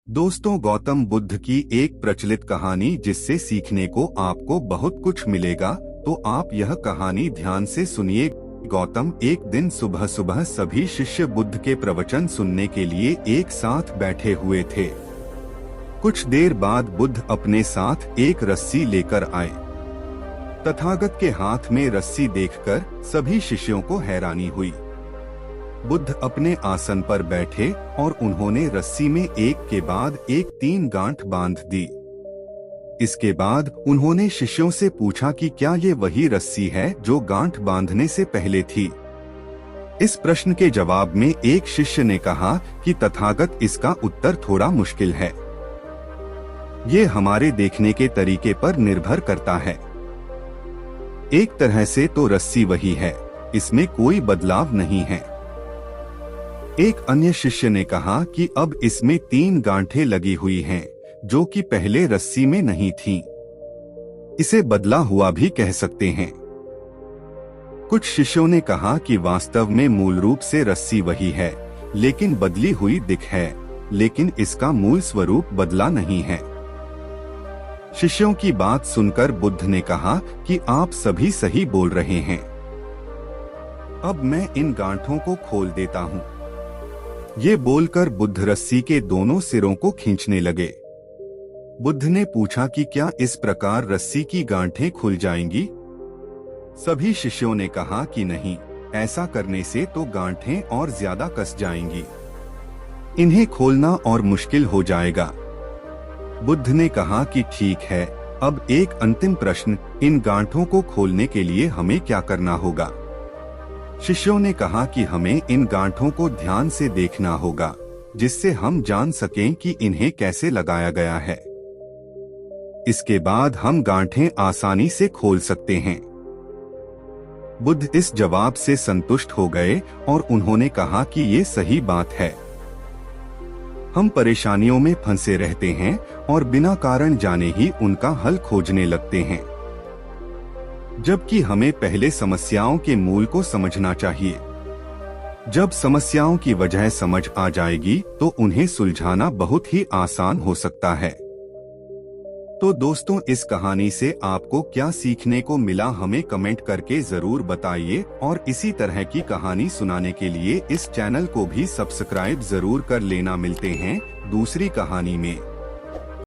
दोस्तों, गौतम बुद्ध की एक प्रचलित कहानी जिससे सीखने को आपको बहुत कुछ मिलेगा, तो आप यह कहानी ध्यान से सुनिए। गौतम एक दिन सुबह सुबह सभी शिष्य बुद्ध के प्रवचन सुनने के लिए एक साथ बैठे हुए थे। कुछ देर बाद बुद्ध अपने साथ एक रस्सी लेकर आए। तथागत के हाथ में रस्सी देखकर सभी शिष्यों को हैरानी हुई। बुद्ध अपने आसन पर बैठे और उन्होंने रस्सी में एक के बाद एक 3 गांठ बांध दी। इसके बाद उन्होंने शिष्यों से पूछा कि क्या ये वही रस्सी है जो गांठ बांधने से पहले थी। इस प्रश्न के जवाब में एक शिष्य ने कहा कि तथागत, इसका उत्तर थोड़ा मुश्किल है। ये हमारे देखने के तरीके पर निर्भर करता है। एक तरह से तो रस्सी वही है, इसमें कोई बदलाव नहीं है। एक अन्य शिष्य ने कहा कि अब इसमें 3 गांठें लगी हुई हैं, जो कि पहले रस्सी में नहीं थीं। इसे बदला हुआ भी कह सकते हैं। कुछ शिष्यों ने कहा कि वास्तव में मूल रूप से रस्सी वही है, लेकिन बदली हुई दिख है, लेकिन इसका मूल स्वरूप बदला नहीं है। शिष्यों की बात सुनकर बुद्ध ने कहा कि आप सभी सही बोल रहे हैं। अब मैं इन गांठों को खोल देता हूँ। ये बोलकर बुद्ध रस्सी के दोनों सिरों को खींचने लगे। बुद्ध ने पूछा कि क्या इस प्रकार रस्सी की गांठें खुल जाएंगी? सभी शिष्यों ने कहा कि नहीं, ऐसा करने से तो गांठें और ज्यादा कस जाएंगी। इन्हें खोलना और मुश्किल हो जाएगा। बुद्ध ने कहा कि ठीक है, अब एक अंतिम प्रश्न, इन गांठों को खोलने के लिए हमें क्या करना होगा? शिष्यों ने कहा कि हमें इन गांठों को ध्यान से देखना होगा, जिससे हम जान सकें कि इन्हें कैसे लगाया गया है। इसके बाद हम गांठें आसानी से खोल सकते हैं। बुद्ध इस जवाब से संतुष्ट हो गए और उन्होंने कहा कि ये सही बात है। हम परेशानियों में फंसे रहते हैं और बिना कारण जाने ही उनका हल खोजने लगते हैं, जबकि हमें पहले समस्याओं के मूल को समझना चाहिए। जब समस्याओं की वजह समझ आ जाएगी तो उन्हें सुलझाना बहुत ही आसान हो सकता है। तो दोस्तों, इस कहानी से आपको क्या सीखने को मिला, हमें कमेंट करके जरूर बताइए और इसी तरह की कहानी सुनाने के लिए इस चैनल को भी सब्सक्राइब जरूर कर लेना। मिलते हैं दूसरी कहानी में।